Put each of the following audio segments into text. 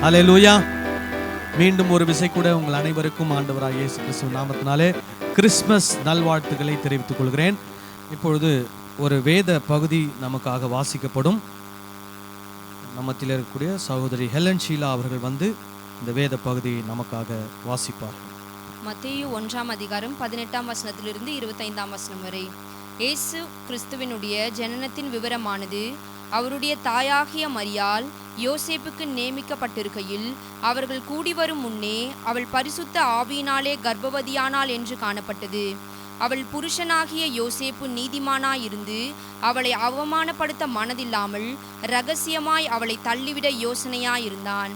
அல்லேலூயா. மீண்டும் ஒரு விசை கூட உங்கள் அனைவருக்கும் ஆண்டவராகிய இயேசு கிறிஸ்து நாமத்தினாலே கிறிஸ்மஸ் நல்வாழ்த்துக்களை தெரிவித்துக் கொள்கிறேன். இப்பொழுது ஒரு வேத பகுதி நமக்காக வாசிக்கப்படும். நம்மத்தில் இருக்கக்கூடிய சகோதரி ஹெலன் ஷீலா அவர்கள் வந்து இந்த வேத பகுதியை நமக்காக வாசிப்பார். மத்தேயு 1 அதிகாரம் 18 வசனத்திலிருந்து 25 வசனம் வரை. இயேசு கிறிஸ்துவினுடைய ஜனனத்தின் விவரமானது அவருடைய தாயாகிய மரியாள் யோசேப்புக்கு நியமிக்கப்பட்டிருக்கையில் அவர்கள் கூடி வரும் முன்னே அவள் பரிசுத்த ஆவியினாலே கர்ப்பவதியானாள் என்று காணப்பட்டது. அவள் புருஷனாகிய யோசேப்பு நீதிமானாயிருந்து அவளை அவமானப்படுத்த மனதில்லாமல் இரகசியமாய் அவளை தள்ளிவிட யோசனையாயிருந்தான்.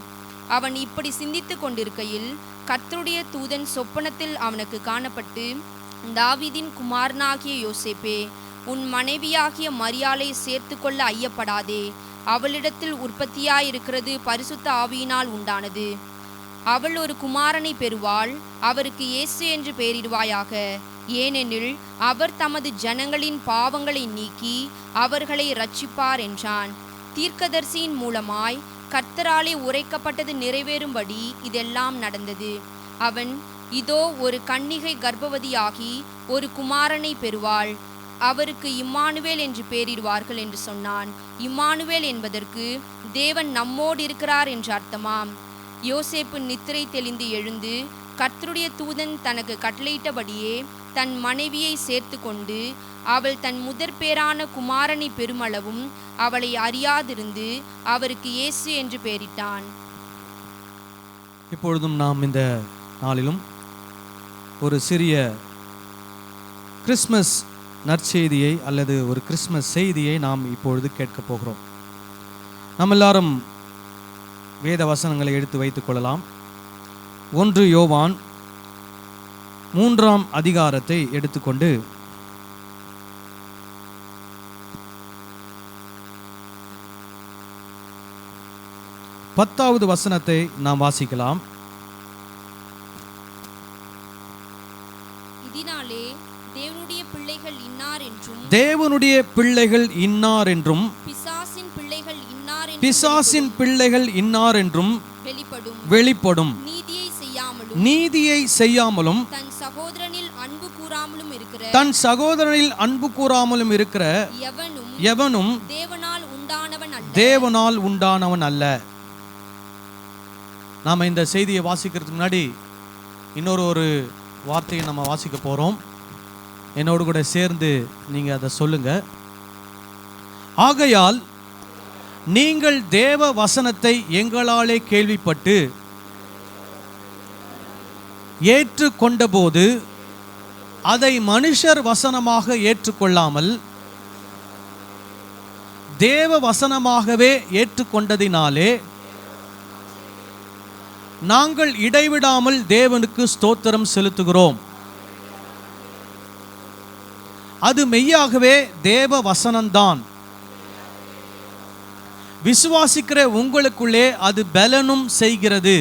அவன் இப்படி சிந்தித்து கொண்டிருக்கையில் கர்த்தருடைய தூதன் சொப்பனத்தில் அவனுக்கு காணப்பட்டு, தாவீதின் குமாரனாகிய யோசேப்பே, உன் மனைவியாகிய மரியாளை சேர்த்து கொள்ள ஐயப்படாதே. அவளிடத்தில் உற்பத்தியாயிருக்கிறது பரிசுத்த ஆவியினால் உண்டானது. அவள் ஒரு குமாரனை பெறுவாள். அவருக்கு இயேசு என்று பெயரிடுவாயாக. ஏனெனில் அவர் தமது ஜனங்களின் பாவங்களை நீக்கி அவர்களை இரட்சிப்பார் என்றான். தீர்க்கதரிசியின் மூலமாய் கர்த்தராலே உரைக்கப்பட்டது நிறைவேறும்படி இதெல்லாம் நடந்தது. அவன், இதோ ஒரு கன்னிகை கர்ப்பவதியாகி ஒரு குமாரனை பெறுவாள். அவருக்கு இம்மானுவேல் என்று பெயரிடுவார்கள் என்று சொன்னான். இம்மானுவேல் என்பதற்கு தேவன் நம்மோடு இருக்கிறார் என்று அர்த்தமாம். யோசேப்பு நித்திரை தெளிந்து எழுந்து கர்த்தருடைய தூதன் தனக்கு கட்டளையிட்டபடியே தன் மனைவியை சேர்த்து கொண்டு அவள் தன் முதற் பேரான குமாரனை பெருமளவும் அவளை அறியாதிருந்து அவருக்கு இயேசு என்று பெயரிட்டான். இப்பொழுதும் நாம் இந்த நாளிலும் ஒரு சிறிய கிறிஸ்மஸ் நற்செய்தியை அல்லது ஒரு கிறிஸ்மஸ் செய்தியை நாம் இப்பொழுது கேட்க போகிறோம். நாம் எல்லாரும் வேத வசனங்களை எடுத்து வைத்துக் கொள்ளலாம். 1 யோவான் 3 அதிகாரத்தை எடுத்துக்கொண்டு 10வது வசனத்தை நாம் வாசிக்கலாம். இதனாலே தேவனுடைய பிள்ளைகள் இன்னார் என்றும் பிசாசின் பிள்ளைகள் இன்னார் என்றும் வெளிப்படும். நீதியை செய்யாமலும் தன் சகோதரனில் அன்பு கூறாமலும் இருக்கிற எவனும் தேவனால் உண்டானவன் அல்ல. நாம இந்த செய்தியை வாசிக்கிறதுக்கு முன்னாடி இன்னொரு வார்த்தையை நம்ம வாசிக்க போறோம். என்னோடு கூட சேர்ந்து நீங்க அதை சொல்லுங்க. ஆகையால் நீங்கள் தேவ வசனத்தை எங்களாலே கேள்விப்பட்டு ஏற்றுக்கொண்டபோது அதை மனுஷர் வசனமாக ஏற்றுக்கொள்ளாமல் தேவ வசனமாகவே ஏற்றுக்கொண்டதினாலே நாங்கள் இடைவிடாமல் தேவனுக்கு ஸ்தோத்திரம் செலுத்துகிறோம். அது மெய்யாகவே தேவ வசனம்தான். விசுவாசிக்கிற உங்களுக்குள்ளே அது பலனும் செய்கிறது.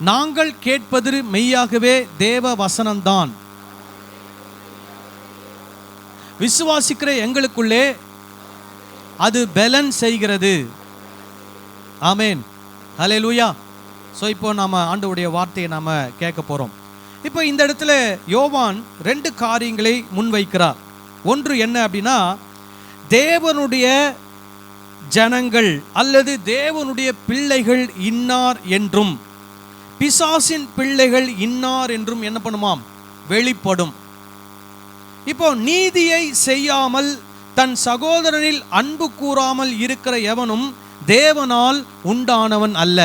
நாங்கள் கேட்பது மெய்யாகவே தேவ வசனம்தான். விசுவாசிக்கிற எங்களுக்குள்ளே அது பலன் செய்கிறது. ஆமேன், ஹல்லேலூயா. ஸோ இப்போ நாம ஆண்டவருடைய வார்த்தையை நாம கேட்க போறோம். இப்போ இந்த இடத்துல யோவான் 2 காரியங்களை முன்வைக்கிறார். ஒன்று என்ன அப்படின்னா, தேவனுடைய ஜனங்கள் அல்லது தேவனுடைய பிள்ளைகள் இன்னார் என்றும் பிசாசின் பிள்ளைகள் இன்னார் என்றும் என்ன பண்ணுமாம், வெளிப்படும். இப்போ நீதியை செய்யாமல் தன் சகோதரனில் அன்பு கூறாமல் இருக்கிற எவனும் தேவனால் உண்டானவன் அல்ல.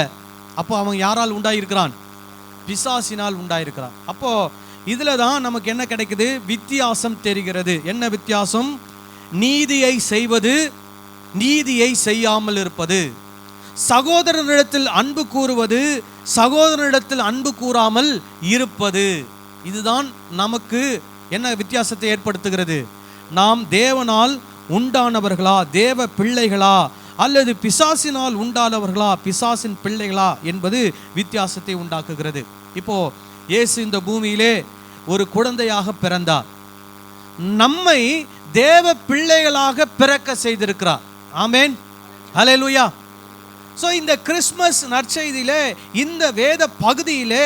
அப்போ அவன் யாரால் உண்டாயிருக்கிறான்? பிசாசினால் உண்டாயிருக்கிறான். அப்போ இதுல தான் நமக்கு என்ன கிடைக்குது? வித்தியாசம் தெரிகிறது. என்ன வித்தியாசம்? நீதியை செய்வது, நீதியை செய்யாமல் இருப்பது. சகோதரனிடத்தில் அன்பு கூறுவது, சகோதரனிடத்தில் அன்பு கூறாமல் இருப்பது. இதுதான் நமக்கு என்ன வித்தியாசத்தை ஏற்படுத்துகிறது? நாம் தேவனால் உண்டானவர்களா, தேவ பிள்ளைகளா, அல்லது பிசாசினால் உண்டானவர்களா, பிசாசின் பிள்ளைகளா என்பது வித்தியாசத்தை உண்டாக்குகிறது. இப்போ இயேசு இந்த பூமியிலே ஒரு குழந்தையாக பிறந்தார். நம்மை தேவ பிள்ளைகளாக பிறக்க செய்திருக்கிறார். ஆமேன். ஹல்லேலூயா. ஸோ இந்த கிறிஸ்மஸ் நற்செய்தியிலே இந்த வேத பகுதியிலே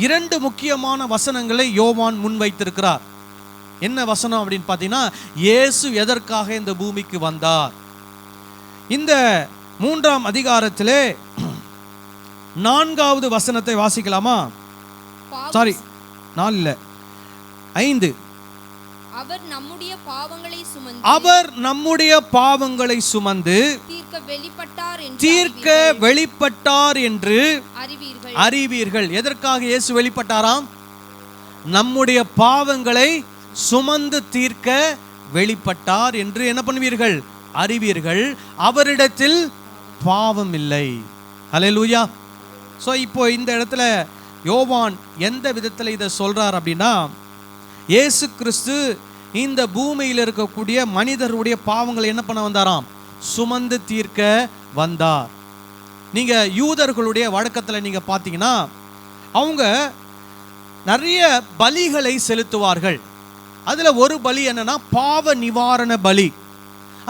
2 முக்கியமான வசனங்களை யோவான் முன்வைத்திருக்கிறார். என்ன வசனம் அப்படின்னு பார்த்தீங்கன்னா, இயேசு எதற்காக இந்த பூமிக்கு வந்தார். இந்த 3ஆம் அதிகாரத்திலே 4வது வசனத்தை வாசிக்கலாமா? சாரி, 4 இல்லை, 5. அவர் நம்முடைய பாவங்களை சுமந்து தீர்க்க வெளிப்பட்டார் என்று அறிவீர்கள். எதற்காக இயேசு வெளிப்பட்டாராம்? நம்முடைய பாவங்களை சுமந்து தீர்க்க வெளிப்பட்டார் என்று என்ன பண்ணுவீர்கள்? அறிவீர்கள். அவரிடத்தில் பாவம் இல்லை. ஹல்லேலூயா. ஸோ இப்போ இந்த இடத்துல யோவான் எந்த விதத்தில் இதை சொல்றார் அப்படின்னா, இயேசு கிறிஸ்து இந்த பூமியில் இருக்கக்கூடிய மனிதருடைய பாவங்களை என்ன பண்ண வந்தாராம்? சுமந்து தீர்க்க வந்தார். நீங்க யூதர்களுடைய வழக்கத்தில் நீங்க பார்த்தீங்கன்னா, அவங்க நிறைய பலிகளை செலுத்துவார்கள். அதுல ஒரு பலி என்னன்னா பாவ நிவாரண பலி.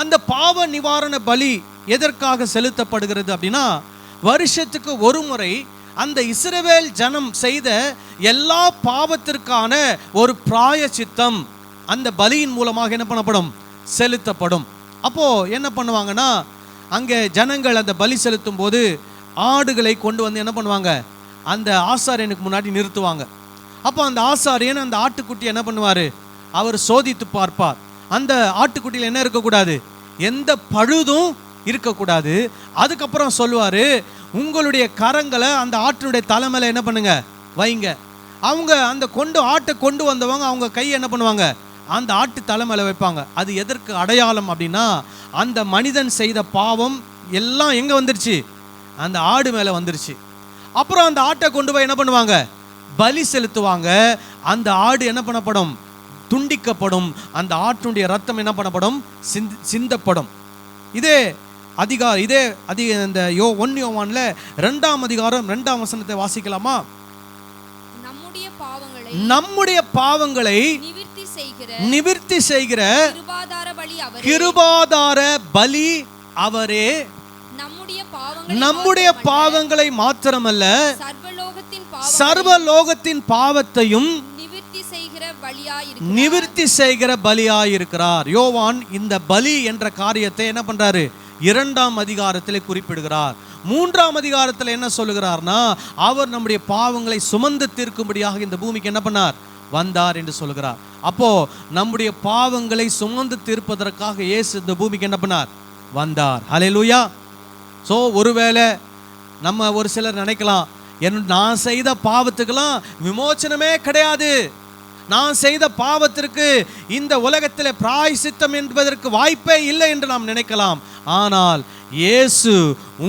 அந்த பாவ நிவாரண பலி எதற்காக செலுத்தப்படுகிறது அப்படின்னா, வருஷத்துக்கு ஒரு முறை அந்த இஸ்ரவேல் ஜனம் செய்த எல்லா பாவத்திற்கான ஒரு பிராயச்சித்தம் அந்த பலியின் மூலமாக என்ன பண்ணப்படும்? செலுத்தப்படும். அப்போ என்ன பண்ணுவாங்கன்னா, அங்கே ஜனங்கள் அந்த பலி செலுத்தும் போது ஆடுகளை கொண்டு வந்து என்ன பண்ணுவாங்க? அந்த ஆசாரியனுக்கு முன்னாடி நிறுத்துவாங்க. அப்போ அந்த ஆசாரியன் அந்த ஆட்டுக்குட்டி என்ன பண்ணுவார்? அவர் சோதித்து பார்ப்பார். அந்த ஆட்டுக்குட்டியில் என்ன இருக்கக்கூடாது? எந்த பழுதும் இருக்கக்கூடாது. அதுக்கப்புறம் சொல்லுவார், உங்களுடைய கரங்களை அந்த ஆட்டினுடைய தலைமையில் என்ன பண்ணுங்க? வைங்க. அவங்க அந்த ஆட்டை கொண்டு வந்தவங்க அவங்க கையை என்ன பண்ணுவாங்க? அந்த ஆட்டு தலைமையில் வைப்பாங்க. அது எதற்கு அடையாளம் அப்படின்னா, அந்த மனிதன் செய்த பாவம் எல்லாம் எங்கே வந்துருச்சு? அந்த ஆடு மேலே வந்துருச்சு. அப்புறம் அந்த ஆட்டை கொண்டு போய் என்ன பண்ணுவாங்க? பலி செலுத்துவாங்க. அந்த ஆடு என்ன பண்ணப்படும்? துண்டிக்கப்படும். அந்த ஆட்டுடைய ரத்தம் என்ன பண்ணப்படும்? சிந்தப்படும். இதே இந்த 1 யோவான்ல 2ஆம் அதிகாரம் 2ஆம் வசனத்தை வாசிக்கலாமா? நம்முடைய பாவங்களை நிவிர்த்தி செய்கிற கிருபாதார பலி அவரே. நம்முடைய பாவங்களை மாத்திரமல்ல, சர்வலோகத்தின் பாவத்தையும் நிவிர்த்தி செய்கிற பலியாயிருக்கிறார். யோவான் இந்த பலி என்ற காரியத்தை என்ன பண்றாரு? 2ஆம் அதிகாரத்தில் குறிப்பிடுகிறார். 3ஆம் அதிகாரத்தில் என்ன சொல்லுகிறார்னா, அவர் நம்முடைய பாவங்களை சுமந்து தீர்க்கும்படியாக இந்த பூமிக்கு என்ன பண்ணார்? வந்தார் என்று சொல்லுகிறார். அப்போ நம்முடைய பாவங்களை சுமந்து தீர்ப்பதற்காக இயேசு இந்த பூமிக்கு என்ன பண்ணார்? வந்தார். ஹல்லேலூயா. ஸோ ஒருவேளை நம்ம ஒரு சிலர் நினைக்கலாம், நான் செய்த பாவத்துக்கெல்லாம் விமோச்சனமே கிடையாது, நான் செய்த பாவத்திற்கு இந்த உலகத்தில் பிராயசித்தம் என்பதற்கு வாய்ப்பே இல்லை என்று நாம் நினைக்கலாம். ஆனால் இயேசு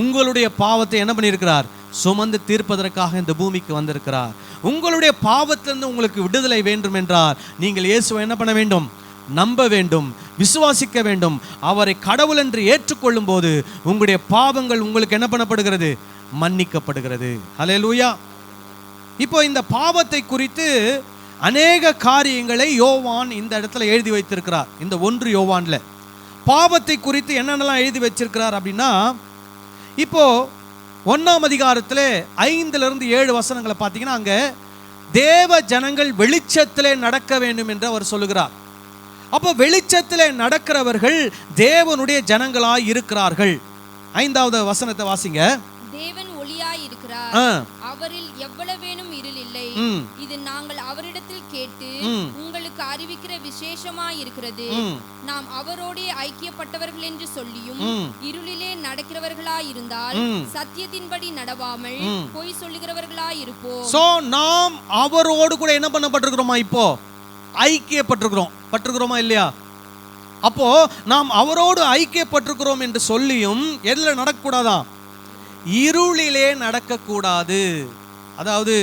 உங்களுடைய பாவத்தை என்ன பண்ணியிருக்கிறார்? சுமந்து தீர்ப்பதற்காக இந்த பூமிக்கு வந்திருக்கிறார். உங்களுடைய பாவத்திலிருந்து உங்களுக்கு விடுதலை வேண்டும் என்றால் நீங்கள் இயேசுவை என்ன பண்ண வேண்டும்? நம்ப வேண்டும், விசுவாசிக்க வேண்டும். அவரை கடவுள் என்று ஏற்றுக்கொள்ளும் போது உங்களுடைய பாவங்கள் உங்களுக்கு என்ன பண்ணப்படுகிறது? மன்னிக்கப்படுகிறது. ஹல்லேலூயா. இப்போ இந்த பாவத்தை குறித்து அநேக காரியங்களை யோவான் இந்த இடத்துல எழுதி வைத்திருக்கிறார். இந்த 1 யோவான்ல பாவத்தை குறித்து என்னென்னலாம் எழுதி வச்சிருக்கிறார் அப்படின்னா, இப்போ 1ஆம் அதிகாரத்தில் 5லிருந்து 7 வசனங்களை பார்த்தீங்கன்னா, அங்கே தேவ ஜனங்கள் வெளிச்சத்திலே நடக்க வேண்டும் என்று அவர் சொல்லுகிறார். அப்போ வெளிச்சத்திலே நடக்கிறவர்கள் தேவனுடைய ஜனங்களாய் இருக்கிறார்கள். 5வது வசனத்தை வாசிங்க. தேவன் ஒளியாய் இருக்கிறார், அவரில் எவ்வளவேனும் இருள் இல்லை. இது நாங்கள் அவரிடத்தில் கேட்டு உங்களுக்கு அறிவிக்கிற விசேஷமாய் இருக்கிறது. நாம் அவரோடு ஐக்கியப்பட்டவர்கள் என்று சொல்லியும் இருளிலே நடக்கிறவர்களாய் இருந்தால் சத்தியத்தின்படி நடவாமல் பொய் சொல்லுகிறவர்களாய் இருப்போம். சோ நாம் அவரோடு கூட என்ன பண்ணப்பட்டிருக்கிறோமா? இப்போ ஐக்கியப்பட்டிருக்கிறோமா இல்லையா? அப்போ நாம் அவரோடு ஐக்கியப்பட்டிருக்கிறோம் என்று சொல்லியும் எதுல நடக்கக்கூடாதான்? இருளிலே நடக்கக்கூடாது. அதாவது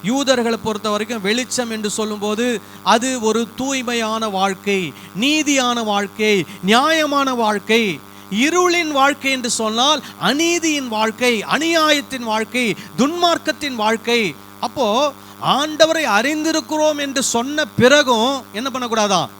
யூதர்களை பொறுத்த வரைக்கும் வெளிச்சம் என்று சொல்லும்போது அது ஒரு தூய்மையான வாழ்க்கை, நீதியான வாழ்க்கை, நியாயமான வாழ்க்கை. இருளின் வாழ்க்கை என்று சொன்னால் அநீதியின் வாழ்க்கை, அநியாயத்தின் வாழ்க்கை, துன்மார்க்கத்தின் வாழ்க்கை. அப்போ ஆண்டவரை அறிந்திருக்கிறோம் என்று சொன்ன பிறகும் என்ன பண்ணக்கூடாதான்?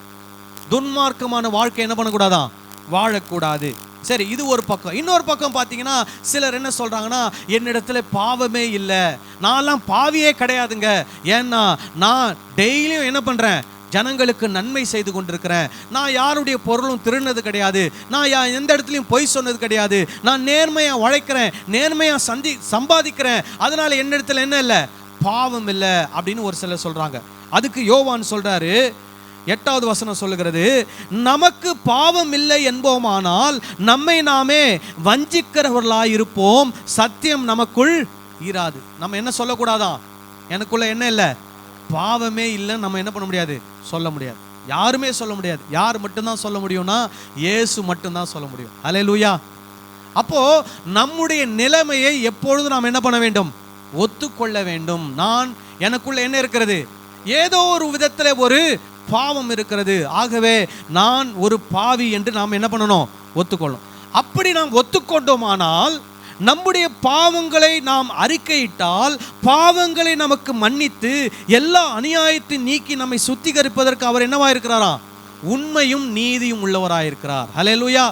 துன்மார்க்கமான வாழ்க்கை என்ன பண்ணக்கூடாதான்? வாழக்கூடாது. சரி, இது ஒரு பக்கம். இன்னொரு பக்கம் பார்த்தீங்கன்னா சிலர் என்ன சொல்றாங்கன்னா, என்னிடத்துல பாவமே இல்லை, நான்லாம் பாவியே கிடையாதுங்க, ஏன்னா நான் டெய்லியும் என்ன பண்றேன், ஜனங்களுக்கு நன்மை செய்து கொண்டிருக்கிறேன், நான் யாருடைய பொருளும் திருடினது கிடையாது, நான் எந்த இடத்துலையும் பொய் சொன்னது கிடையாது, நான் நேர்மையா உழைக்கிறேன், நேர்மையா சம்பாதிக்கிறேன், அதனால என்னிடத்துல என்ன இல்லை, பாவம் இல்லை அப்படின்னு ஒரு சிலர் சொல்றாங்க. அதுக்கு யோவான் சொல்றாரு, 8வது வசனம் சொல்லுகிறது, நமக்கு பாவம் இல்லை என்போமானால் நம்மை நாமே வஞ்சிக்கிறவர்களாயிருப்போம், சத்தியம் நமக்குள் இராது. நம்ம என்ன சொல்லக்கூடாதான், எனக்குள்ள என்ன இல்லை, பாவமே இல்லைன்னு நம்ம என்ன பண்ண முடியாது, சொல்ல முடியாது. யாருமே சொல்ல முடியாது. யார் மட்டும்தான் சொல்ல முடியும்னா இயேசு மட்டும்தான் சொல்ல முடியும். அல்லேலூயா. அப்போ நம்முடைய நிலைமையை எப்பொழுதும் நாம் என்ன பண்ண வேண்டும், ஒத்துக்கொள்ள வேண்டும். நான் எனக்குள்ள என்ன இருக்கிறது, ஏதோ ஒரு விதத்தில் ஒரு பாவம் இருக்கிறது, ஆகவே நான் ஒரு பாவி என்று நாம் என்ன பண்ணணும், ஒத்துக்கொள்ளும். அப்படி நாம் ஒத்துக்கொண்டோமானால், நம்முடைய பாவங்களை நாம் அறிக்கையிட்டால், பாவங்களை நமக்கு மன்னித்து எல்லா அநியாயத்தை நீக்கி நம்மை சுத்திகரிப்பதற்கு அவர் என்னவா இருக்கிறாராம், உண்மையும் நீதியும் உள்ளவராயிருக்கிறார். ஹல்லேலூயா.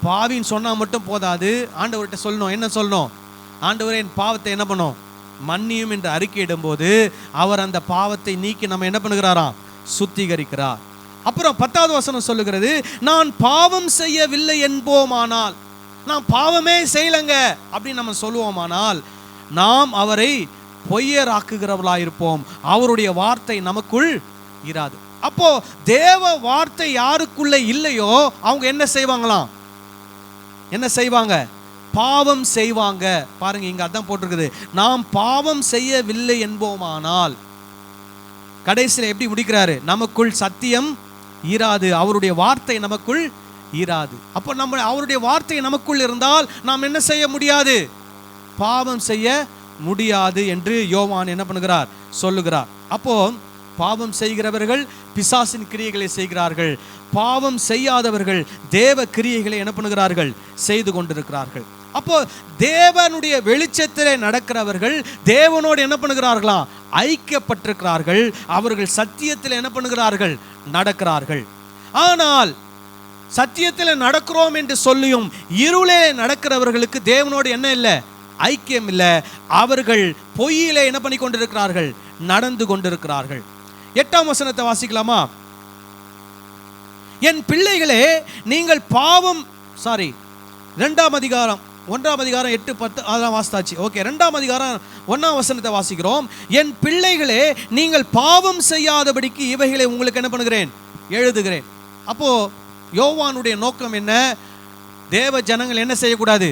பாவின்னு சொன்னா மட்டும் போதாது, ஆண்டவர்கிட்ட சொல்லணும். என்ன சொல்லணும், ஆண்டவரே என் பாவத்தை என்ன பண்ணும், மன்னியும் என்று அறிக்கையிடும் போது அவர் அந்த பாவத்தை நீக்கி நம்ம என்ன பண்ணுகிறாராம், சுத்திகரிக்கிறார். அப்புறம் 10வது வசனம் சொல்லுகிறது, நான் பாவம் செய்யவில்லை என்போமானால், நான் பாவமே செய்யலங்க அப்படின்னு நம்ம சொல்லுவோமானால், நாம் அவரை பொய்யராக்குகிறவர்களாயிருப்போம், அவருடைய வார்த்தை நமக்குள் இராது. அப்போ தேவ வார்த்தை யாருக்குள்ள இல்லையோ அவங்க என்ன செய்வாங்களாம், என்ன செய்வாங்க, பாவம் செய்வாங்க. பாருங்க, இங்க அதான் போட்டிருக்குது, நாம் பாவம் செய்யவில்லை என்போமானால். கடைசியில் எப்படி முடிக்கிறாரு, நமக்குள் சத்தியம் இராது, அவருடைய வார்த்தை நமக்குள் இராது. அப்போ நம்ம அவருடைய வார்த்தை நமக்குள் இருந்தால் நாம் என்ன செய்ய முடியாது, பாவம் செய்ய முடியாது என்று யோவான் என்ன பண்ணுகிறார், சொல்லுகிறார். அப்போ பாவம் செய்கிறவர்கள் பிசாசின் கிரியைகளை செய்கிறார்கள், பாவம் செய்யாதவர்கள் தேவ கிரியைகளை என்ன பண்ணுகிறார்கள், செய்து கொண்டிருக்கிறார்கள். அப்போ தேவனுடைய வெளிச்சத்திலே நடக்கிறவர்கள் தேவனோடு என்ன பண்ணுகிறார்களாம், ஐக்கியப்பட்டிருக்கிறார்கள், அவர்கள் சத்தியத்தில் என்ன பண்ணுகிறார்கள், நடக்கிறார்கள். ஆனால் சத்தியத்தில் நடக்கிறோம் என்று சொல்லியும் இருளே நடக்கிறவர்களுக்கு தேவனோடு என்ன இல்லை, ஐக்கியம் இல்லை, அவர்கள் பொய்யிலே என்ன பண்ணி கொண்டிருக்கிறார்கள், நடந்து கொண்டிருக்கிறார்கள். 8ஆம் வசனத்தை வாசிக்கலாமா, என் பிள்ளைகளே நீங்கள் பாவம் 2ஆம் அதிகாரம் 1ஆம் அதிகாரம் 8, 10 அதெல்லாம் வாசித்தாச்சு. ஓகே, 2ஆம் அதிகாரம் 1ஆம் வசனத்தை வாசிக்கிறோம். என் பிள்ளைகளே நீங்கள் பாவம் செய்யாதபடிக்கு இவைகளை உங்களுக்கு என்ன பண்ணுகிறேன், எழுதுகிறேன். அப்போ யோவானுடைய நோக்கம் என்ன, தேவ ஜனங்கள் என்ன செய்யக்கூடாது,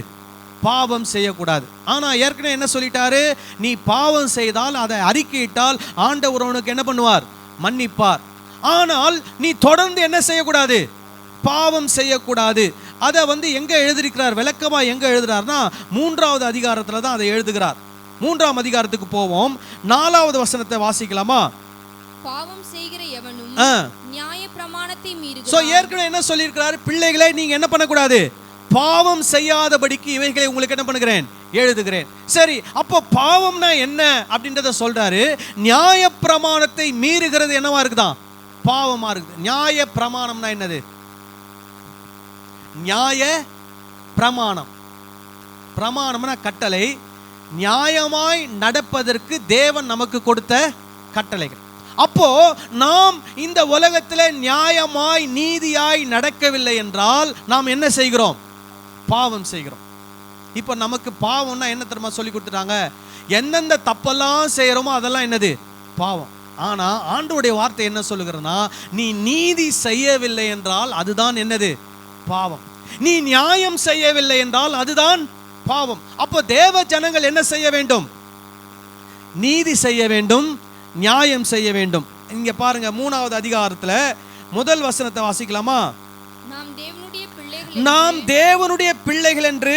பாவம் செய்யக்கூடாது. ஆனா ஏற்கனவே என்ன சொல்லிட்டாரு, நீ பாவம் செய்தால் அதை அறிக்கையிட்டால் ஆண்டவர் உனக்கு என்ன பண்ணுவார், மன்னிப்பார். ஆனால் நீ தொடர்ந்து என்ன செய்யக்கூடாது, பாவம் செய்யக்கூடாது. அதை எங்க எழுதியிருக்கிறார், விளக்கமா எங்க எழுதுறார்னா 3வது அதிகாரத்துல தான் அதை எழுதுகிறார். 3ஆம் அதிகாரத்துக்கு போவோம். 4வது வசனத்தை வாசிக்கலாமா, பாவம் செய்கிற எவனும் நியாய பிரமாணத்தை மீறுகிறான். சோ ஏற்கனவே என்ன சொல்லியிருக்கிறார், பிள்ளைகளே நீங்க என்ன பண்ணக்கூடாது, பாவம் செய்யாதபடிக்கு இவைகளை உங்களுக்கு என்ன பண்ணுகிறேன், எழுதுகிறேன். சரி, அப்போ பாவம்னா என்ன அப்படின்றத சொல்றாரு. நியாய பிரமாணத்தை மீறுகிறது என்னவா இருக்குதான், பாவமா இருக்குது. நியாய பிரமாணம்னா என்னது, நியாய பிரமாணம், பிரமாணம்னா கட்டளை, நியாயமாய் நடப்பதற்கு தேவன் நமக்கு கொடுத்த கட்டளைகள். அப்போ நாம் இந்த உலகத்தில் நியாயமாய் நீதியாய் நடக்கவில்லை என்றால் நாம் என்ன செய்கிறோம், பாவம் செய்கிறோம். இப்போ நமக்கு பாவம்னா என்ன தெரியுமா சொல்லி கொடுத்துட்டாங்க, எந்தெந்த தப்பெல்லாம் செய்கிறோமோ அதெல்லாம் என்னது, பாவம். ஆனா ஆண்டவருடைய வார்த்தை என்ன சொல்லுகிறனா, நீ நீதி செய்யவில்லை என்றால் அதுதான் என்னது, பாவம். நீ நியாயம் செய்யவில்லை என்றால் அதுதான் பாவம். அப்போ தேவ ஜனங்கள் என்ன செய்ய வேண்டும், நீதி செய்ய வேண்டும், நியாயம் செய்ய வேண்டும். இங்க பாருங்க 3வது அதிகாரத்துல 1 வசனத்தை வாசிக்கலாமா, நாம் தேவனுடைய பிள்ளைகள் என்று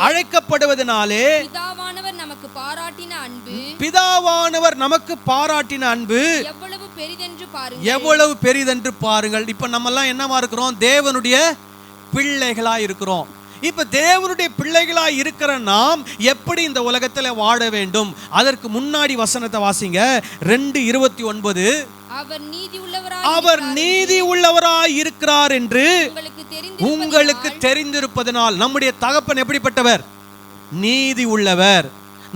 அழைக்கப்படுவதினாலே பிதாவானவர் நமக்கு பாராட்டின அன்பு எவ்வளவு பெரிதென்று பாருங்கள். இப்ப நம்ம எல்லாம் என்னவா இருக்கிறோம், தேவனுடைய பிள்ளைகளா இருக்கிறோம். இப்ப தேவனுடைய பிள்ளைகளாய் இருக்கிற நாம் எப்படி இந்த உலகத்துல வாழ வேண்டும், அதற்கு முன்னாடி வசனத்தை வாசிங்க. 2:29, அவர் நீதி உள்ளவராய் இருக்கிறார் என்று உங்களுக்கு தெரிந்திருப்பதனால். நம்முடைய தகப்பன் எப்படிப்பட்டவர்? நீதி உள்ளவர்.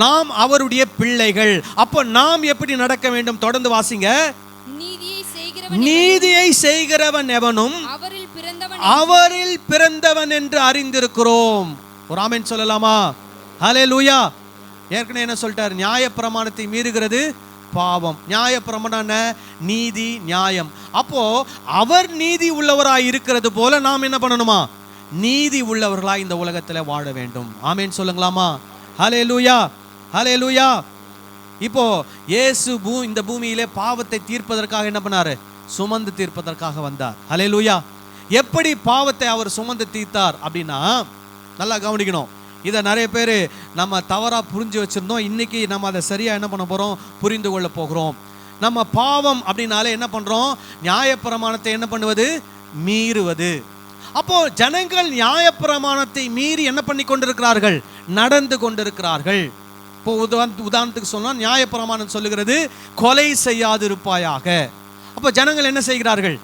நாம் அவருடைய பிள்ளைகள். அப்போ நாம் எப்படி நடக்க வேண்டும்? தொடர்ந்து வாசிங்க. நீதியை செய்கிறவன் எவனும் அவரில் பிறந்தவன் என்று அறிந்திருக்கிறோம். ஒரு ஆமென் சொல்லலாமா? ஹல்லேலூயா. ஏற்கனவே என்ன சொல்லிட்டார்? நியாயப்பிரமாணத்தை மீறுகிறது பாவம். நியாயப்பிரமாணம் நீதி, நியாயம். அப்போ அவர் நீதி உள்ளவராய் இருக்கிறது போல நாம் என்ன பண்ணணுமா? நீதி உள்ளவர்களாய் இந்த உலகத்தில் வாழ வேண்டும். ஆமென் சொல்லுங்களாமா? ஹல்லேலூயா, ஹல்லேலூயா. இப்போ இயேசு இந்த பூமியிலே பாவத்தை தீர்ப்பதற்காக என்ன பண்ணாரு? சுமந்து தீர்ப்பதற்காக வந்தார். ஹல்லேலூயா. எப்படி பாவத்தை அவர் சுமந்து தீர்த்தார் அப்படின்னா, நல்லா கவனிக்கணும். இதை நிறைய பேர் நம்ம தவறாக புரிஞ்சு வச்சுருந்தோம். இன்றைக்கி நம்ம அதை சரியாக என்ன பண்ண போகிறோம்? புரிந்து கொள்ள போகிறோம். நம்ம பாவம் அப்படின்னாலே என்ன பண்ணுறோம்? நியாயப்பிரமாணத்தை என்ன பண்ணுவது? மீறுவது. அப்போது ஜனங்கள் நியாயப்பிரமாணத்தை மீறி என்ன பண்ணி கொண்டிருக்கிறார்கள்? நடந்து கொண்டிருக்கிறார்கள். இப்போ உதாரணத்துக்கு சொன்னால் நியாயப்பிரமாணம் சொல்லுகிறது கொலை செய்யாதிருப்பாயாக. அப்போ ஜனங்கள் என்ன செய்கிறார்கள்?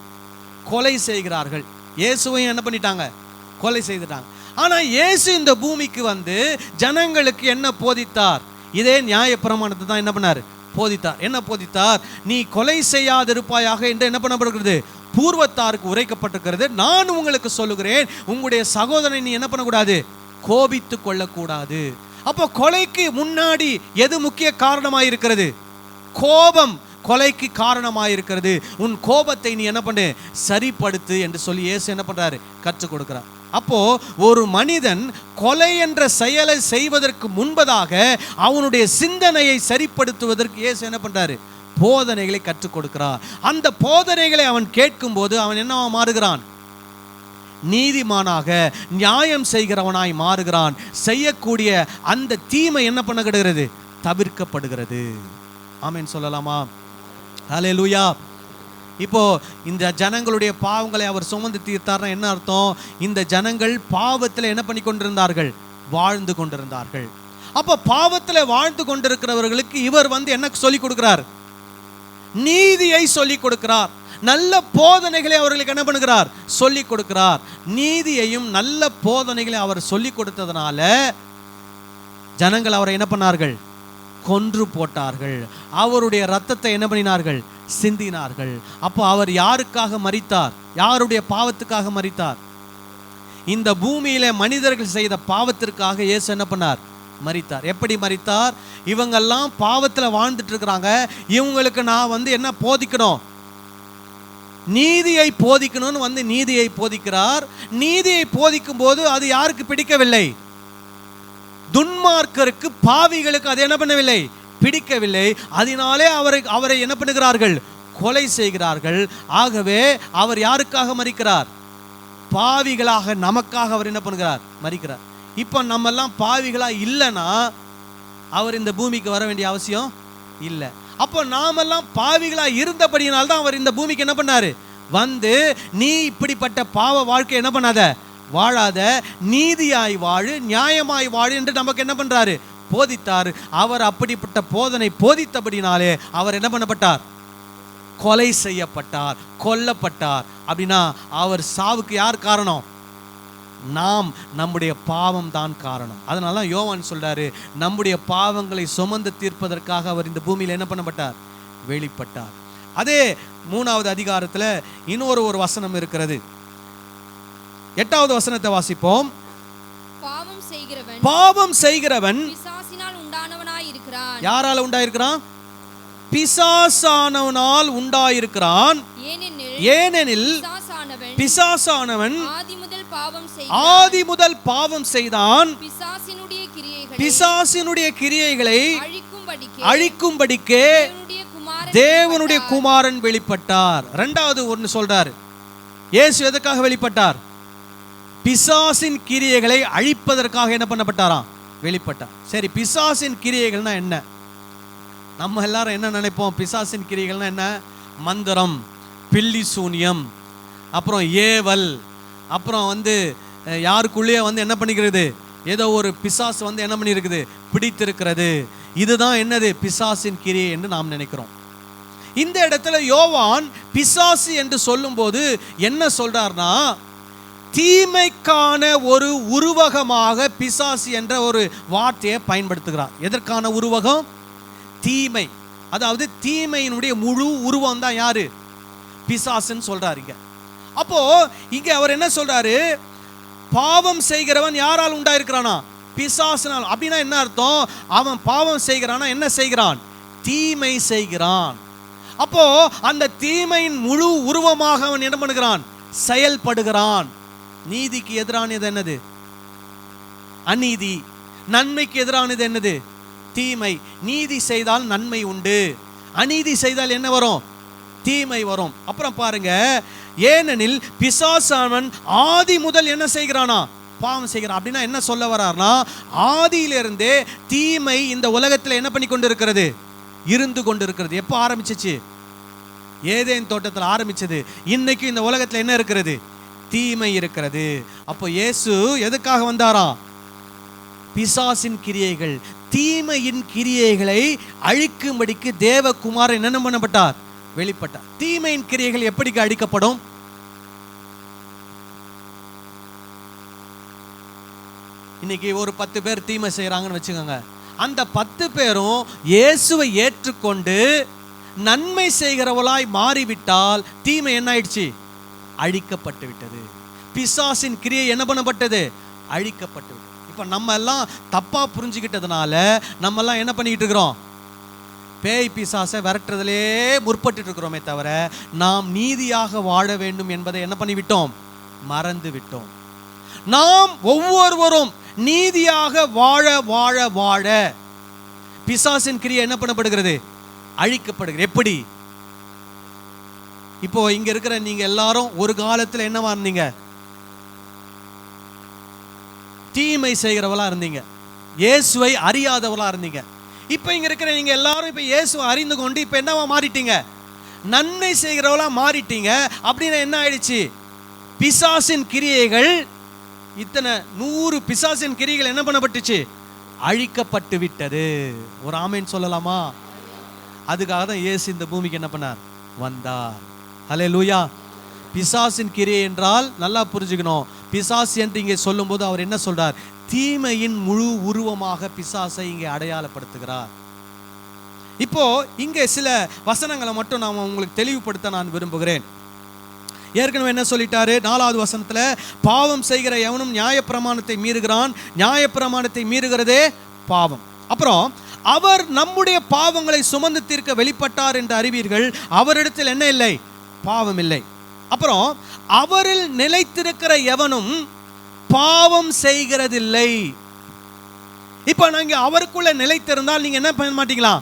கொலை செய்கிறார்கள். இயேசுவையும் என்ன பண்ணிட்டாங்க? கொலை செய்துட்டாங்க. ஆனால் இயேசு இந்த பூமிக்கு வந்து ஜனங்களுக்கு என்ன போதித்தார்? இதே நியாயப்பிரமாணத்தை தான் என்ன பண்ணார்? போதித்தார். என்ன போதித்தார்? நீ கொலை செய்யாதிருப்பாயாக என்று என்ன பண்ணப்படுகிறது? பூர்வத்தாருக்கு உரைக்கப்பட்டிருக்கிறது. நான் உங்களுக்கு சொல்லுகிறேன், உங்களுடைய சகோதரனை நீ என்ன பண்ணக்கூடாது? கோபித்து கொள்ளக்கூடாது. அப்போ கொலைக்கு முன்னாடி எது முக்கிய காரணமாயிருக்கிறது? கோபம் கொலைக்கு காரணமாயிருக்கிறது. உன் கோபத்தை நீ என்ன பண்ணு? சரிப்படுத்து என்று சொல்லி இயேசு என்ன பண்றாரு? கற்றுக் கொடுக்கிறார். அப்போ ஒரு மனிதன் கொலை என்ற செயலை செய்வதற்கு முன்பதாக அவனுடைய சிந்தனையை சரிப்படுத்துவதற்கு இயேசு என்ன பண்றாரு? போதனைகளை கற்றுக் கொடுக்கிறார். அந்த போதனைகளை அவன் கேட்கும் போது அவன் என்னவா மாறுகிறான்? நீதிமானாக, நியாயம் செய்கிறவனாய் மாறுகிறான். செய்யக்கூடிய அந்த தீமை என்ன பண்ணப்படுகிறது? தவிர்க்கப்படுகிறது. ஆமென் சொல்லலாமா? ஹல்லேலூயா. இப்போ இந்த ஜனங்களுடைய பாவங்களை அவர் சுமந்து தீர்த்தார்னா என்ன அர்த்தம்? இந்த ஜனங்கள் பாவத்தில் என்ன பண்ணி கொண்டிருந்தார்கள்? வாழ்ந்து கொண்டிருந்தார்கள். அப்போ பாவத்தில் வாழ்ந்து கொண்டிருக்கிறவர்களுக்கு இவர் வந்து என்ன சொல்லி கொடுக்கிறார்? நீதியை சொல்லி கொடுக்கிறார். நல்ல போதனைகளை அவர்களுக்கு என்ன பண்ணுகிறார்? சொல்லி கொடுக்கிறார். நீதியையும் நல்ல போதனைகளை அவர் சொல்லி கொடுத்ததுனால ஜனங்கள் அவரை என்ன பண்ணார்கள்? கொன்று போட்டார்கள். அவருடைய ரத்தத்தை என்ன பண்ணினார்கள்? சிந்தினார்கள். அப்போ அவர் யாருக்காக மரித்தார்? யாருடைய பாவத்துக்காக மரித்தார்? இந்த பூமியில மனிதர்கள் செய்த பாவத்திற்காக இயேசு என்ன பண்ணார்? மரித்தார். எப்படி மரித்தார்? இவங்கெல்லாம் பாவத்தில் வாழ்ந்துட்டு இருக்கிறாங்க. இவங்களுக்கு நான் வந்து என்ன போதிக்கணும்? நீதியை போதிக்கணும்னு வந்து நீதியை போதிக்கிறார். நீதியை போதிக்கும் போது அது யாருக்கு பிடிக்கவில்லை? துன்மார்க்கருக்கு, பாவிகளுக்கு அது என்ன பண்ணவில்லை? பிடிக்கவில்லை. அதனாலே அவரை என்ன பண்ணுகிறார்கள்? கொலை செய்கிறார்கள். ஆகவே அவர் யாருக்காக மரிக்கிறார்? பாவிகளாக, நமக்காக அவர் என்ன பண்ணுகிறார்? மரிக்கிறார். இப்போ நம்ம எல்லாம் பாவிகளா இல்லைன்னா அவர் இந்த பூமிக்கு வர வேண்டிய அவசியம் இல்லை. அப்போ நாமெல்லாம் பாவிகளா இருந்தபடியினால்தான் அவர் இந்த பூமிக்கு என்ன பண்ணாரு? வந்து நீ இப்படிப்பட்ட பாவ வாழ்க்கை என்ன பண்ணாத, வாழாத, நீதியாய் வாழு, நியாயமாய் வாழு என்று நமக்கு என்ன பண்றாரு? போதித்தார். அவர் அப்படிப்பட்ட போதனை போதித்தபடினாலே அவர் என்ன பண்ணப்பட்டார்? கொலை செய்யப்பட்டார், கொல்லப்பட்டார். அப்படின்னா அவர் சாவுக்கு யார் காரணம்? நாம், நம்முடைய பாவம் தான் காரணம். அதனால தான் யோவான் சொல்றாரு, நம்முடைய பாவங்களை சுமந்து தீர்ப்பதற்காக அவர் இந்த பூமியில் என்ன பண்ணப்பட்டார்? வெளிப்பட்டார். அதே 3வது அதிகாரத்தில் இன்னொரு வசனம் இருக்கிறது. 8வது வசனத்தை வாசிப்போம். பாவம் செய்கிறவன் பிசாசினால் உண்டானவனாய் இருக்கிறான். யாரால உண்டாயிருக்கிறான்? பிசாசானவனால் உண்டாயிருக்கிறான். ஏனெனில் பிசாசானவன் ஆதி முதல் பாவம் செய்தான். பிசாசினுடைய கிரியைகளை அழிக்கும்படிக்கே தேவனுடைய குமாரன் வெளிப்பட்டார். 2வது ஒன்று சொல்றார். இயேசு எதற்காக வெளிப்பட்டார்? பிசாசின் கிரியைகளை அழிப்பதற்காக என்ன பண்ணப்பட்டாராம்? வெளிப்பட்டார். சரி, பிசாசின் கிரியைகள்னா என்ன? நம்ம எல்லாரும் என்ன நினைப்போம்? பிசாசின் கிரியைகள்னா என்ன? மந்திரம், பில்லி சூனியம், அப்புறம் ஏவல், அப்புறம் வந்து யாருக்குள்ளேயே வந்து என்ன பண்ணிக்கிறது? ஏதோ ஒரு பிசாசு வந்து என்ன பண்ணியிருக்குது? பிடித்திருக்கிறது. இதுதான் என்னது? பிசாசின் கிரியை என்று நாம் நினைக்கிறோம். இந்த இடத்துல யோவான் பிசாசு என்று சொல்லும்போது என்ன சொல்றார்னா, தீமைக்கான ஒரு உருவகமாக பிசாசு என்ற ஒரு வார்த்தையை பயன்படுத்துகிறார். எதற்கான உருவகம்? தீமை. அதாவது தீமையினுடைய முழு உருவம் தான் யாரு? பிசாசுன்னு சொல்றாரு இங்க. அப்போ இங்க அவர் என்ன சொல்றாரு? பாவம் செய்கிறவன் யாரால் உண்டாயிருக்கிறானா? பிசாசினால். அப்படின்னா என்ன அர்த்தம்? அவன் பாவம் செய்கிறானா? என்ன செய்கிறான்? தீமை செய்கிறான். அப்போ அந்த தீமையின் முழு உருவமாக அவன் என்ன பண்ணுகிறான்? செயல்படுகிறான். நீதிக்கு எதிரானது என்னது? அநீதி. நன்மைக்கு எதிரானது என்னது? தீமை. நீதி செய்தால் நன்மை உண்டு, அநீதி செய்தால் என்ன வரும்? தீமை வரும். அப்புறம் பாருங்க, ஏனெனில் பிசாசானவன் ஆதி முதல் என்ன செய்கிறானா? பாவம் செய்கிறான். அப்படின்னா என்ன சொல்ல வர்றார்னா, ஆதியிலிருந்தே தீமை இந்த உலகத்தில் என்ன பண்ணி கொண்டு இருக்கிறது? இருந்து கொண்டு இருக்கிறது. எப்போ ஆரம்பிச்சிச்சு? ஏதேன் தோட்டத்தில் ஆரம்பிச்சது. இன்னைக்கு இந்த உலகத்தில் என்ன இருக்கிறது? தீமை இருக்கிறது. அப்போ இயேசு எதுக்காக வந்தாரா? பிசாசின் கிரியைகள், தீமையின் கிரியைகளை அழிக்கும்படிக்கு தேவகுமாரன் என்ன பண்ணப்பட்டார்? வெளிப்பட்டார். தீமையின் கிரியைகள் எப்படி அழிக்கப்படும்? இன்னைக்கு ஒரு 10 பேர் தீமை செய்யறாங்கன்னு வச்சுக்கோங்க. அந்த 10 பேரும் இயேசுவை ஏற்றுக்கொண்டு நன்மை செய்கிறவளாய் மாறிவிட்டால் தீமை என்ன ஆயிடுச்சு? அழிக்கப்பட்டு விட்டது. பிசாசின் கிரியை என்ன பண்ணப்பட்டது? அழிக்கப்பட்டு விட்டது. இப்ப நம்ம எல்லாம் தப்பா புரிஞ்சுக்கிட்டதுனால நம்ம எல்லாம் என்ன பண்ணிட்டு இருக்கிறோம்? பேய் பிசாசை விரட்டுறதுலே முற்பட்டு இருக்கிறோமே தவிர நாம் நீதியாக வாழ வேண்டும் என்பதை என்ன பண்ணிவிட்டோம்? மறந்து விட்டோம். நாம் ஒவ்வொருவரும் நீதியாக வாழ வாழ வாழ பிசாசின் கிரியை என்ன பண்ணப்படுகிறது? அழிக்கப்படுகிறது. எப்படி? இப்போ இங்க இருக்கிற நீங்க எல்லாரும் ஒரு காலத்துல என்னவா இருந்தீங்க? தீமை செய்கிறவளா இருந்தீங்க, இயேசுவை அறியாதவளா இருந்தீங்க. இப்ப இங்க இருக்கிற நீங்க எல்லாரும் இப்ப இயேசுவை அறிந்து கொண்டு இப்ப என்னவா மாறிட்டீங்க? நன்மை செய்கிறவளா மாறிட்டீங்க. அப்படின்னா என்ன ஆயிடுச்சு? பிசாசின் கிரியைகள், இத்தனை 100 பிசாசின் கிரியைகள் என்ன பண்ணப்பட்டுச்சு? அழிக்கப்பட்டு விட்டது. ஒரு ஆமேன் சொல்லலாமா? அதுக்காக தான் இயேசு இந்த பூமிக்கு என்ன பண்ணார்? வந்தார். ஹல்லேலூயா. பிசாசின் கிரியை என்றால் நல்லா புரிஞ்சுக்கணும். பிசாசு என்று இங்கே சொல்லும்போது அவர் என்ன சொல்றார்? தீமையின் முழு உருவமாக பிசாசை இங்கே அடையாளப்படுத்துகிறார். இப்போ இங்கே சில வசனங்களை மட்டும் நான் உங்களுக்கு தெளிவுபடுத்த நான் விரும்புகிறேன். ஏற்கனவே என்ன சொல்லிட்டாரு? 4வது வசனத்துல, பாவம் செய்கிற எவனும் நியாயப்பிரமாணத்தை மீறுகிறான், நியாயப்பிரமாணத்தை மீறுகிறதே பாவம். அப்புறம் அவர் நம்முடைய பாவங்களை சுமந்து தீர்க்க வெளிப்பட்டார் என்று அறிவீர்கள், அவரிடத்தில் என்ன இல்லை? பாவம் இல்லை. அப்புறம் அவரில் நிலைத்திருக்கிற எவனும் பாவம் செய்கிறதில்லை. இப்ப நீங்க அவருக்குள்ள நிலைத்திருந்தால் நீங்க என்ன பண்ண மாட்டீங்களா?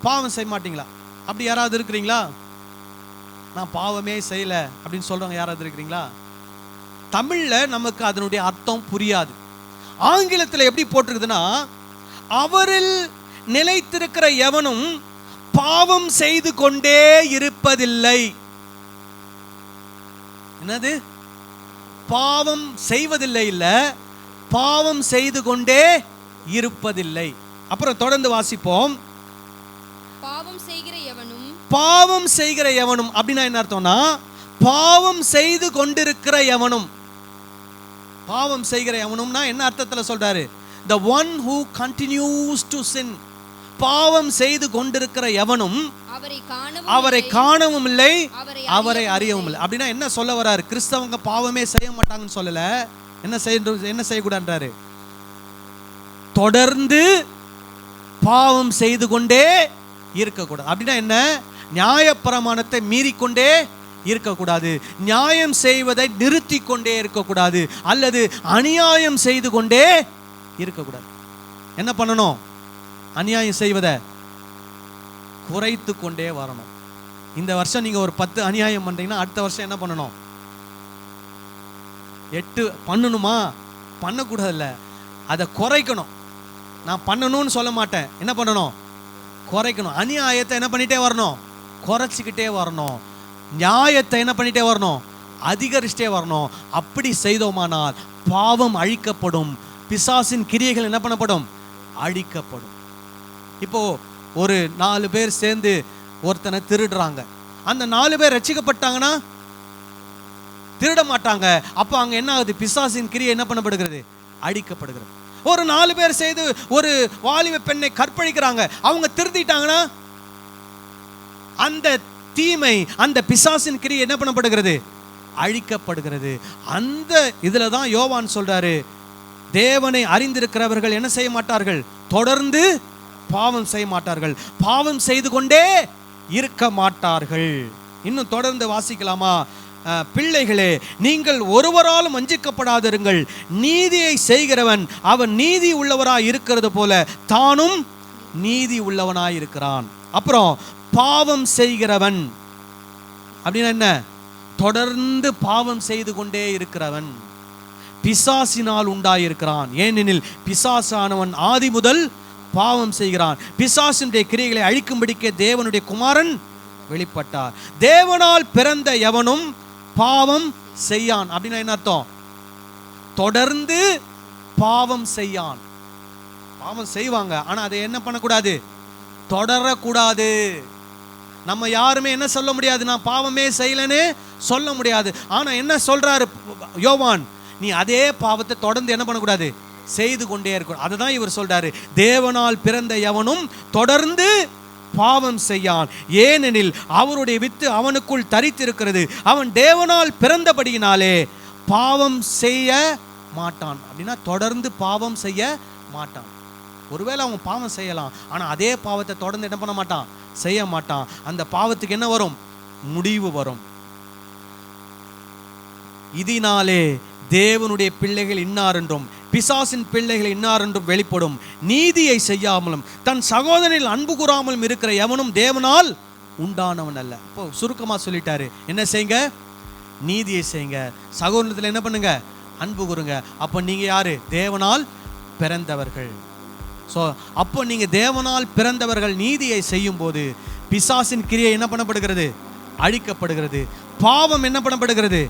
பாவம் செய்ய மாட்டீங்களா? அப்படி யாராவது இருக்கிறீங்களா? நான் பாவமே செய்யல அப்படின்னு சொல்றவங்க யாராவது இருக்கிறீங்களா? தமிழ்ல நமக்கு அதனுடைய அர்த்தம் புரியாது. ஆங்கிலத்தில் எப்படி போட்டிருக்குதுன்னா, அவரில் நிலைத்திருக்கிற எவனும் பாவம் செய்து கொண்டே இருப்பதில்லை. என்னது? பாவம் செய்வதில்லை இல்ல, பாவம் செய்து கொண்டே இருப்பதில்லை. அப்புறம் தொடர்ந்து வாசிப்போம். பாவம் செய்கிற எவனும், பாவம் செய்கிற எவனும் அப்படின்னா என்ன அர்த்தம்னா, பாவம் செய்து கொண்டிருக்கிற எவனும். பாவம் செய்கிற எவனும்னா என்ன அர்த்தத்தில் சொல்றாரு? The one who continues to sin. பாவம் செய்து கொண்டிருக்கிற எவனும் அவரை காணவும் இல்லை, அவரை அறியவும் இல்லை. அப்படின்னா என்ன சொல்ல வராரு? கிறிஸ்தவங்க பாவமே செய்ய மாட்டாங்கன்னு சொல்லல. என்ன செய்யக்கூடாதுன்றாரு? தொடர்ந்து பாவம் செய்து கொண்டே இருக்கக்கூடாது. அப்படின்னா என்ன? நியாயப்பிரமாணத்தை மீறிக்கொண்டே இருக்கக்கூடாது, நியாயம் செய்வதை நிறுத்தி கொண்டே இருக்கக்கூடாது, அல்லது அநியாயம் செய்து கொண்டே இருக்கக்கூடாது. என்ன பண்ணணும்? அநியாயம் செய்வதை குறைத்து கொண்டே வரணும். இந்த வருஷம் நீங்க ஒரு 10 அநியாயம் பண்றீங்கன்னா அடுத்த வருஷம் என்ன பண்ணணும்? 8 பண்ணணுமா? பண்ணக்கூடாதுல்ல, அதை குறைக்கணும். நான் பண்ணணும்னு சொல்ல மாட்டேன். என்ன பண்ணணும்? குறைக்கணும். அநியாயத்தை என்ன பண்ணிட்டே வரணும்? குறைச்சிக்கிட்டே வரணும். நியாயத்தை என்ன பண்ணிட்டே வரணும்? அதிகரிச்சிட்டே வரணும். அப்படி செய்தோமானால் பாவம் அழிக்கப்படும், பிசாசின் கிரியைகள் என்ன பண்ணப்படும்? அழிக்கப்படும். இப்போ ஒரு 4 பேர் சேர்ந்து ஒருத்தனை திருடுறாங்க. அந்த 4 பேர் ரட்சிக்கப்பட்டாங்கன்னா திருட மாட்டாங்க. அப்போ அங்க என்ன ஆகுது? பிசாசின் கிரியை என்ன பண்ணப்படுகிறது? அழிக்கப்படுகிறது. ஒரு 4 பேர் செய்து ஒரு வாலிப பெண்ணை கற்பழிக்கிறாங்க, அவங்க திருத்திட்டாங்கன்னா அந்த தீமை, அந்த பிசாசின் கிரியை என்ன பண்ணப்படுகிறது? அழிக்கப்படுகிறது. அந்த இதுல தான் யோவான் சொல்றாரு, தேவனை அறிந்திருக்கிறவர்கள் என்ன செய்ய மாட்டார்கள்? தொடர்ந்து பாவம் செய்ய மாட்டார்கள், பாவம் செய்து கொண்டே இருக்க மாட்டார்கள். இன்னும் தொடர்ந்து வாசிக்கலாமா? பிள்ளைகளே, நீங்கள் ஒருவராலும் வஞ்சிக்கப்படாதிருங்கள். நீதியை செய்கிறவன் அவன் நீதி உள்ளவராய் இருக்கிறது போல தானும் நீதி உள்ளவனாய் இருக்கிறான். அப்புறம் பாவம் செய்கிறவன் அப்படின்னா என்ன? தொடர்ந்து பாவம் செய்து கொண்டே இருக்கிறவன் பிசாசினால் உண்டாயிருக்கிறான். ஏனெனில் பிசாசானவன் ஆதி முதல் பாவம் செய்கிறான். பிசாசினுடைய கிரியைகளை அழிக்கும்படிக்கே தேவனுடைய குமாரன் வெளிப்பட்டார். தேவனால் பிறந்த எவனும் பாவம் செய்யான். அப்படின்னா என்ன அர்த்தம்? தொடர்ந்து பாவம் செய்யான். பாவம் செய்வாங்க, ஆனா அதை என்ன பண்ணக்கூடாது? தொடரக்கூடாது. நம்ம யாருமே என்ன சொல்ல முடியாது? நான் பாவமே செய்யலன்னு சொல்ல முடியாது. ஆனா என்ன சொல்றாரு யோவான்? நீ அதே பாவத்தை தொடர்ந்து என்ன பண்ணக்கூடாது? செய்து கொண்டே இருக்கணும். அதுதான் இவர் சொல்றாரு, தேவனால் பிறந்த எவனும் தொடர்ந்து பாவம் செய்யான். ஏனெனில் அவருடைய வித்து அவனுக்குள் தரித்திருக்கிறது. அவன் தேவனால் பிறந்தபடியினாலே பாவம் செய்ய மாட்டான். அப்படின்னா தொடர்ந்து பாவம் செய்ய மாட்டான். ஒருவேளை அவன் பாவம் செய்யலாம், ஆனா அதே பாவத்தை தொடர்ந்து என்ன பண்ண மாட்டான்? செய்ய மாட்டான். அந்த பாவத்துக்கு என்ன வரும்? முடிவு வரும். இதனாலே தேவனுடைய பிள்ளைகள் இன்னார் என்றும் பிசாசின் பிள்ளைகள் இன்னார் என்றும் வெளிப்படும். நீதியை செய்யாமலும் தன் சகோதரனில் அன்பு கூறாமலும் இருக்கிற எவனும் தேவனால் உண்டானவன் அல்ல. இப்போ சுருக்கமா சொல்லிட்டாரு, என்ன செய்யுங்க? நீதியை செய்யுங்க, சகோதரத்தில் என்ன பண்ணுங்க? அன்பு கூறுங்க. அப்போ நீங்க யாரு? தேவனால் பிறந்தவர்கள். ஸோ அப்போ நீங்க தேவனால் பிறந்தவர்கள் நீதியை செய்யும் போது பிசாசின் கிரியை என்ன பண்ணப்படுகிறது? அழிக்கப்படுகிறது. பாவம் என்ன பண்ணப்படுகிறது?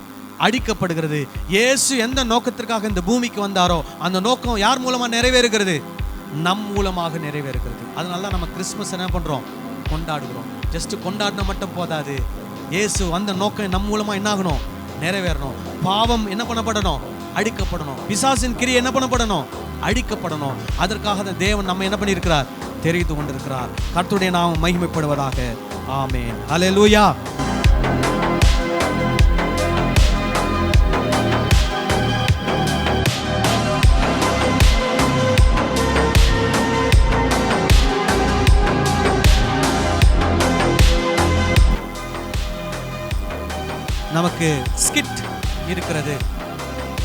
அழிக்கப்படுகிறது. இயேசு எந்த நோக்கத்திற்காக இந்த பூமிக்கு வந்தாரோ அந்த நோக்கம் யார் மூலமா நிறைவேறுகிறது? நம் மூலமாக நிறைவேறுகிறது. அதனால தான் நம்ம கிறிஸ்மஸ் என்ன பண்றோம்? கொண்டாடுகிறோம். ஜஸ்ட் கொண்டாடின மட்டும் போதாது, இயேசு அந்த நோக்கம் நம் மூலமா என்ன ஆகணும்? நிறைவேறணும். பாவம் என்ன பண்ணப்படணும்? அழிக்கப்படணும். பிசாசின் கிரியை என்ன பண்ணப்படணும்? அழிக்கப்படணும். அதற்காக தான் தேவன் நம்ம என்ன பண்ணியிருக்கிறார்? தெரிவித்து கொண்டிருக்கிறார். கர்த்தருடைய நாமம் மகிமைப்படுவதாக. ஆமென். ஹல்லேலூயா. நமக்கு ஸ்கிட் இருக்கிறது.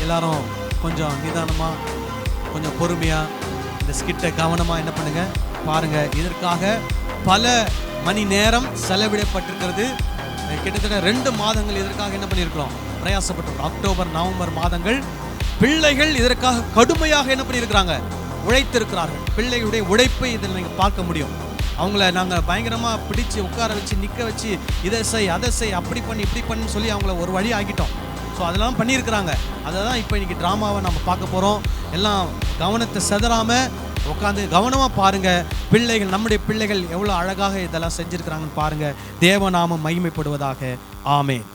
எல்லாரும் கொஞ்சம் நிதானமா, கொஞ்சம் பொறுமையா இந்த ஸ்கிட்டை கவனமா என்ன பண்ணுங்க, பாருங்க. இதற்காக பல மணி நேரம் செலவிடப்பட்டிருக்கிறது. கிட்டத்தட்ட 2 மாதங்கள் இதற்காக என்ன பண்ணியிருக்கிறோம்? பிரயாசப்பட்டிருக்கிறோம். அக்டோபர் நவம்பர் மாதங்கள் பிள்ளைகள் இதற்காக கடுமையாக என்ன பண்ணியிருக்கிறாங்க? உழைத்திருக்கிறார்கள். பிள்ளைகளுடைய உழைப்பை இதில் நீங்கள் பார்க்க முடியும். அவங்கள நாங்கள் பயங்கரமாக பிடிச்சி உட்கார வச்சு நிற்க வச்சு இதை செய் அதை செய் அப்படி பண்ணி இப்படி பண்ணி சொல்லி அவங்கள ஒரு வழி ஆக்கிட்டோம். ஸோ அதெல்லாம் பண்ணியிருக்கிறாங்க. அதை தான் இப்போ இன்றைக்கி ட்ராமாவை நம்ம பார்க்க போகிறோம். எல்லாம் கவனத்தை செதறாமல் உட்காந்து கவனமாக பாருங்கள். பிள்ளைகள், நம்முடைய பிள்ளைகள் எவ்வளோ அழகாக இதெல்லாம் செஞ்சுருக்கிறாங்கன்னு பாருங்கள். தேவநாமம் மகிமைப்படுவதாக. ஆமென்.